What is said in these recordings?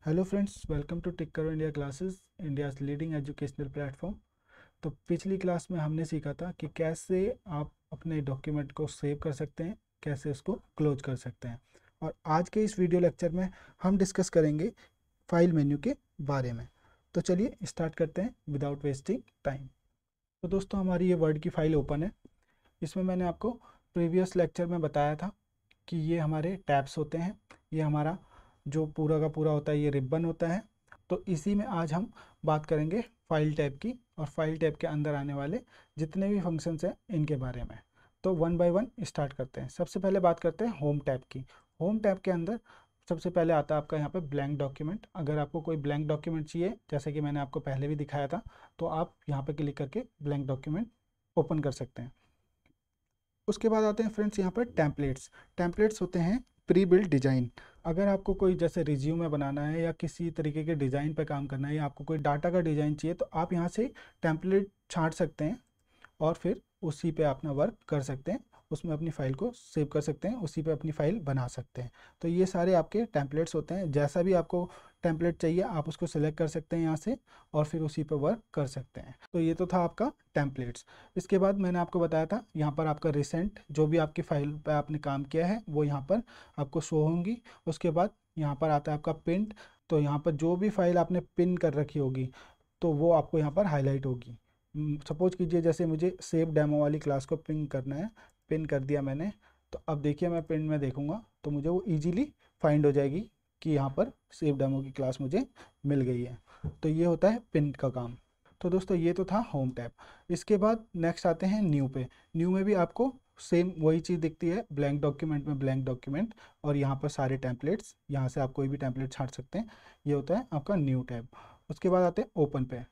Hello friends, welcome to tech Karo India classes, India's leading educational platform. तो पिछली class में हमने सीखा था कि कैसे आप अपने डॉक्यूमेंट को सेव कर सकते हैं, कैसे उसको क्लोज कर सकते हैं। और आज के इस वीडियो लेक्चर में हम डिस्कस करेंगे फाइल मेन्यू के बारे में। तो चलिए स्टार्ट करते हैं विदाउट वेस्टिंग टाइम। तो दोस्तों, हमारी ये वर्ड की फ़ाइल ओपन है। इसमें मैंने आपको प्रीवियस लेक्चर में बताया था कि ये हमारे टैब्स होते हैं, ये हमारा जो पूरा का पूरा होता है ये रिबन होता है। तो इसी में आज हम बात करेंगे फाइल टैब की, और फाइल टैब के अंदर आने वाले जितने भी फंक्शंस हैं इनके बारे में। तो वन बाय वन स्टार्ट करते हैं। सबसे पहले बात करते हैं होम टैब की। होम टैब के अंदर सबसे पहले आता है आपका यहाँ पे ब्लैंक डॉक्यूमेंट। अगर आपको कोई ब्लैंक डॉक्यूमेंट चाहिए, जैसे कि मैंने आपको पहले भी दिखाया था, तो आप यहाँ पे क्लिक करके ब्लैंक डॉक्यूमेंट ओपन कर सकते हैं। उसके बाद आते हैं फ्रेंड्स यहाँ पर टेम्पलेट्स। टेम्पलेट्स होते हैं प्री बिल्ड डिज़ाइन। अगर आपको कोई जैसे रिज्यूमे बनाना है या किसी तरीके के डिज़ाइन पे काम करना है, या आपको कोई डाटा का डिज़ाइन चाहिए, तो आप यहाँ से टेम्पलेट छांट सकते हैं और फिर उसी पे अपना वर्क कर सकते हैं, उसमें अपनी फ़ाइल को सेव कर सकते हैं, उसी पे अपनी फ़ाइल बना सकते हैं। तो ये सारे आपके टेम्पलेट्स होते हैं। जैसा भी आपको टेम्पलेट चाहिए आप उसको सेलेक्ट कर सकते हैं यहाँ से, और फिर उसी पे वर्क कर सकते हैं। तो ये तो था आपका टेम्पलेट्स। इसके बाद मैंने आपको बताया था यहाँ पर आपका रिसेंट जो भी आपकी फ़ाइल पे आपने काम किया है वो यहाँ पर आपको शो होंगी। उसके बाद यहाँ पर आता है आपका पिन। तो यहाँ पर जो भी फाइल आपने पिन कर रखी होगी तो वो आपको यहाँ पर हाईलाइट होगी। सपोज कीजिए जैसे मुझे सेव डेमो वाली क्लास को पिन करना है, पिन कर दिया मैंने। तो अब देखिए मैं पिन में देखूंगा तो मुझे वो इजीली फाइंड हो जाएगी कि यहाँ पर सेव डेमो की क्लास मुझे मिल गई है। तो ये होता है पिन का काम। तो दोस्तों ये तो था होम टैब। इसके बाद नेक्स्ट आते हैं न्यू पे। न्यू में भी आपको सेम वही चीज़ दिखती है, ब्लैंक डॉक्यूमेंट में ब्लैंक डॉक्यूमेंट, और यहाँ पर सारे टेम्पलेट्स, यहाँ से आप कोई भी टेम्पलेट छांट सकते हैं। ये होता है आपका न्यू टैब। उसके बाद आते हैं ओपन पे।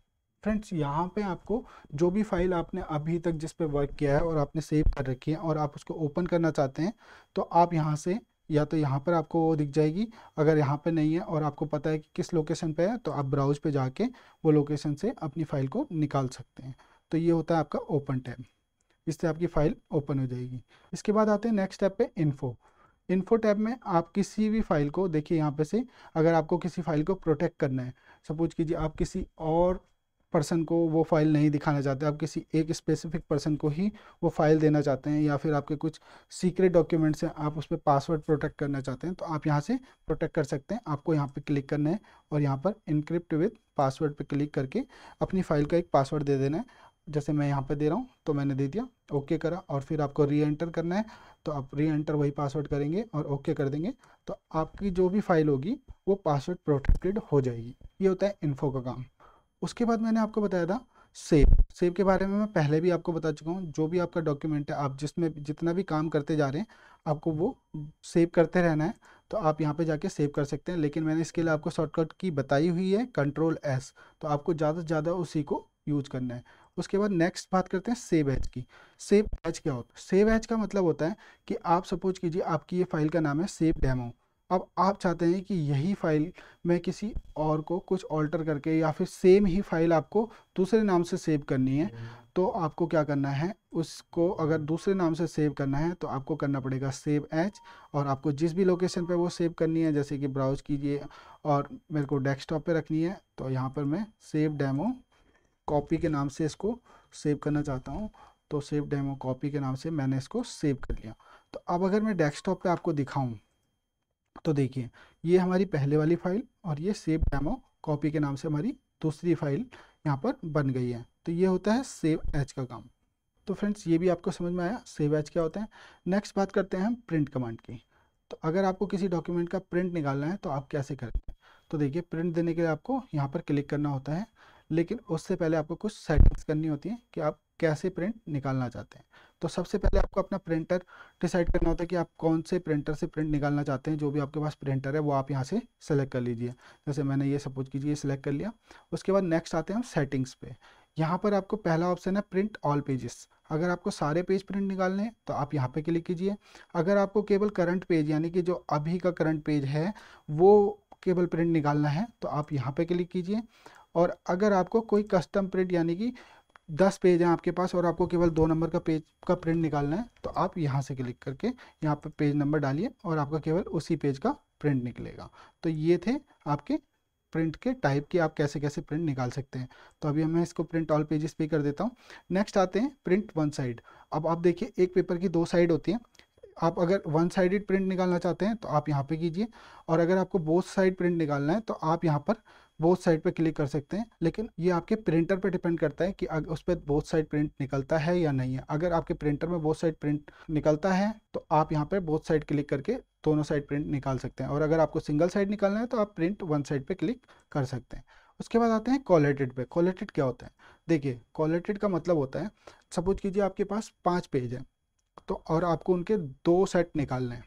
फ्रेंड्स यहाँ पे आपको जो भी फाइल आपने अभी तक जिस पे वर्क किया है और आपने सेव कर रखी है और आप उसको ओपन करना चाहते हैं, तो आप यहाँ से या तो यहाँ पर आपको वो दिख जाएगी। अगर यहाँ पे नहीं है और आपको पता है कि किस लोकेशन पे है, तो आप ब्राउज पे जाके वो लोकेशन से अपनी फ़ाइल को निकाल सकते हैं। तो ये होता है आपका ओपन टैब। इससे आपकी फ़ाइल ओपन हो जाएगी। इसके बाद आते हैं नेक्स्ट टैब पे इन्फो। इन्फो टैब में आप किसी भी फाइल को देखिए यहाँ पे से, अगर आपको किसी फाइल को प्रोटेक्ट करना है, सपोज कीजिए आप किसी और पर्सन को वो फाइल नहीं दिखाना चाहते, आप किसी एक स्पेसिफिक पर्सन को ही वो फाइल देना चाहते हैं, या फिर आपके कुछ सीक्रेट डॉक्यूमेंट्स हैं आप उस पर पासवर्ड प्रोटेक्ट करना चाहते हैं, तो आप यहाँ से प्रोटेक्ट कर सकते हैं। आपको यहाँ पे क्लिक करना है और यहाँ पर इनक्रिप्ट विद पासवर्ड पे क्लिक करके अपनी फ़ाइल का एक पासवर्ड दे देना है। जैसे मैं यहाँ पे दे रहा हूँ, तो मैंने दे दिया, ओके करा, और फिर आपको री एंटर करना है। तो आप री एंटर वही पासवर्ड करेंगे और ओके कर देंगे, तो आपकी जो भी फाइल होगी वो पासवर्ड प्रोटेक्टेड हो जाएगी। ये होता है इन्फो का काम। उसके बाद मैंने आपको बताया था सेव। सेव के बारे में मैं पहले भी आपको बता चुका हूँ। जो भी आपका डॉक्यूमेंट है, आप जिसमें जितना भी काम करते जा रहे हैं, आपको वो सेव करते रहना है। तो आप यहाँ पे जाके सेव कर सकते हैं, लेकिन मैंने इसके लिए आपको शॉर्टकट की बताई हुई है, Ctrl+S। तो आपको ज़्यादा से ज़्यादा उसी को यूज करना है। उसके बाद नेक्स्ट बात करते हैं सेव एज की। सेव एज क्या होता है? सेव एज का मतलब होता है कि आप सपोज कीजिए आपकी ये फाइल का नाम है सेव डेमो। अब आप चाहते हैं कि यही फाइल मैं किसी और को कुछ ऑल्टर करके, या फिर सेम ही फाइल आपको दूसरे नाम से सेव करनी है, तो आपको क्या करना है, उसको अगर दूसरे नाम से सेव करना है तो आपको करना पड़ेगा सेव एज। और आपको जिस भी लोकेशन पे वो सेव करनी है, जैसे कि ब्राउज कीजिए और मेरे को डेस्कटॉप पे रखनी है, तो यहाँ पर मैं सेव डेमो कॉपी के नाम से इसको सेव करना चाहता हूँ। तो सेव डेमो कॉपी के नाम से मैंने इसको सेव कर लिया। तो अब अगर मैं डेस्कटॉप पे आपको दिखाऊं, तो देखिए ये हमारी पहले वाली फाइल, और ये सेव डेमो कॉपी के नाम से हमारी दूसरी फाइल यहाँ पर बन गई है। तो ये होता है सेव एज का काम। तो फ्रेंड्स ये भी आपको समझ में आया सेव एज क्या होता है। नेक्स्ट बात करते हैं हम प्रिंट कमांड की। तो अगर आपको किसी डॉक्यूमेंट का प्रिंट निकालना है तो आप कैसे करते हैं? तो देखिए प्रिंट देने के लिए आपको यहाँ पर क्लिक करना होता है, लेकिन उससे पहले आपको कुछ सेटिंग्स करनी होती है कि आप कैसे प्रिंट निकालना चाहते हैं। तो सबसे पहले आपको अपना प्रिंटर डिसाइड करना होता है कि आप कौन से प्रिंटर से प्रिंट निकालना चाहते हैं। जो भी आपके पास प्रिंटर है वो आप यहाँ से सेलेक्ट कर लीजिए। जैसे मैंने ये सपोज कीजिए सेलेक्ट कर लिया। उसके बाद नेक्स्ट आते हैं हम सेटिंग्स पे। यहाँ पर आपको पहला ऑप्शन है प्रिंट ऑल पेजेस। अगर आपको सारे पेज प्रिंट निकालने हैं तो आप यहाँ पे क्लिक कीजिए। अगर आपको केवल करंट पेज, यानी कि जो अभी का करंट पेज है वो केवल प्रिंट निकालना है, तो आप यहाँ पे क्लिक कीजिए। और अगर आपको कोई कस्टम प्रिंट, यानी कि 10 पेज हैं आपके पास और आपको केवल 2 नंबर का पेज का प्रिंट निकालना है, तो आप यहाँ से क्लिक करके यहाँ पे पेज नंबर डालिए और आपका केवल उसी पेज का प्रिंट निकलेगा। तो ये थे आपके प्रिंट के टाइप की आप कैसे कैसे प्रिंट निकाल सकते हैं। तो अभी मैं इसको प्रिंट ऑल पेजेस पे कर देता हूँ। नेक्स्ट आते हैं प्रिंट वन साइड। अब आप देखिए एक पेपर की 2 साइड होती हैं। आप अगर वन साइडेड प्रिंट निकालना चाहते हैं तो आप यहाँ पे कीजिए, और अगर आपको बोथ साइड प्रिंट निकालना है तो आप यहाँ पर बोथ साइड पे क्लिक कर सकते हैं। लेकिन ये आपके प्रिंटर पे डिपेंड करता है कि उस पर बोथ साइड प्रिंट निकलता है या नहीं है। अगर आपके प्रिंटर में बोथ साइड प्रिंट निकलता है तो आप यहाँ पर बोथ साइड क्लिक करके दोनों साइड प्रिंट निकाल सकते हैं, और अगर आपको सिंगल साइड निकालना है तो आप प्रिंट वन साइड पे क्लिक कर सकते हैं। उसके बाद आते हैं कोलेटेड पे। कोलेटेड क्या होता है? देखिए कोलेटेड का मतलब होता है, सपोज कीजिए आपके पास 5 पेज है, तो और आपको उनके 2 सेट निकालने हैं,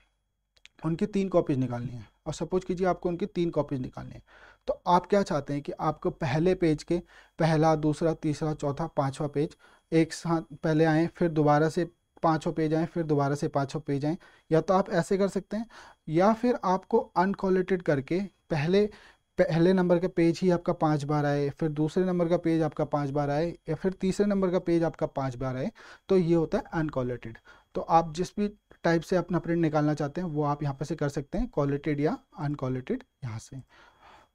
उनकी 3 कॉपीज निकालनी है, और सपोज कीजिए आपको उनकी 3 कॉपीज निकालनी है। तो आप क्या चाहते हैं कि आपको पहले पेज के पहला, दूसरा, तीसरा, चौथा, 5वां पेज एक साथ पहले आए, फिर दोबारा से 5वां पेज आए, फिर दोबारा से 5वां पेज आए। या तो आप ऐसे कर सकते हैं, या फिर आपको अनकोलेटेड करके पहले नंबर का पेज ही आपका 5 बार आए, फिर दूसरे नंबर का पेज आपका 5 बार आए, या फिर तीसरे नंबर का पेज आपका 5 बार आए, तो ये होता है अनकोलेटेड। तो आप जिस भी टाइप से अपना प्रिंट निकालना चाहते हैं वो आप यहाँ पर से कर सकते हैं, कोलेटेड या अनकोलेटेड यहाँ से।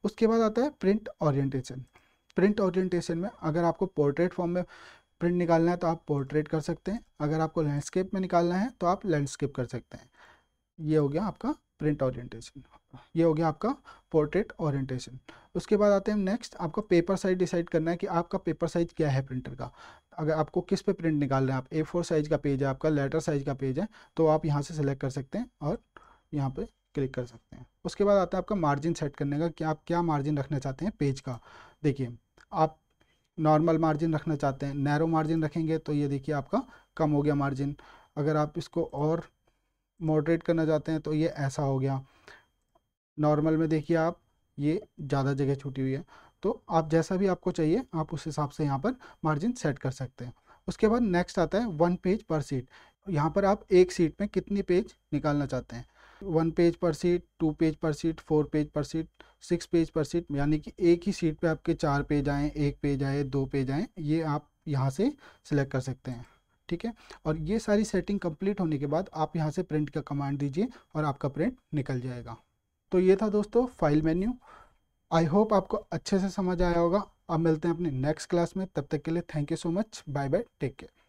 उसके बाद आता है प्रिंट ओरिएंटेशन। प्रिंट ओरिएंटेशन में अगर आपको पोर्ट्रेट फॉर्म में प्रिंट निकालना है तो आप पोर्ट्रेट कर सकते हैं, अगर आपको लैंडस्केप में निकालना है तो आप लैंडस्केप कर सकते हैं। ये हो गया आपका प्रिंट ओरिएंटेशन, ये हो गया आपका पोर्ट्रेट ओरिएंटेशन। उसके बाद आते हैं नेक्स्ट, आपको पेपर साइज डिसाइड करना है कि आपका पेपर साइज क्या है प्रिंटर का। अगर आपको किस पे प्रिंट निकालना है, आप A4 साइज का पेज है आपका, लेटर साइज का पेज है, तो आप यहाँ से सिलेक्ट कर सकते हैं और यहाँ पे क्लिक कर सकते हैं। उसके बाद आता है आपका मार्जिन सेट करने का कि आप क्या मार्जिन रखना चाहते हैं पेज का। देखिए आप नॉर्मल मार्जिन रखना चाहते हैं, नैरो मार्जिन रखेंगे तो ये देखिए आपका कम हो गया मार्जिन। अगर आप इसको और मॉडरेट करना चाहते हैं तो ये ऐसा हो गया। नॉर्मल में देखिए आप ये ज़्यादा जगह छूटी हुई है। तो आप जैसा भी आपको चाहिए आप उस हिसाब से यहाँ पर मार्जिन सेट कर सकते हैं। उसके बाद नेक्स्ट आता है 1 पेज पर सीट। यहाँ पर आप एक सीट में कितनी पेज निकालना चाहते हैं। 1 पेज पर सीट, 2 पेज पर सीट, 4 पेज पर सीट, 6 पेज पर सीट, यानी कि एक ही सीट पे आपके 4 पेज आएँ, 1 पेज आए, 2 पेज आएँ, ये आप यहाँ से सिलेक्ट कर सकते हैं। ठीक है, और ये सारी सेटिंग कंप्लीट होने के बाद आप यहाँ से प्रिंट का कमांड दीजिए और आपका प्रिंट निकल जाएगा। तो ये था दोस्तों फाइल मेन्यू। आई होप आपको अच्छे से समझ आया होगा। अब मिलते हैं अपने नेक्स्ट क्लास में, तब तक के लिए thank you so much, bye bye, take care.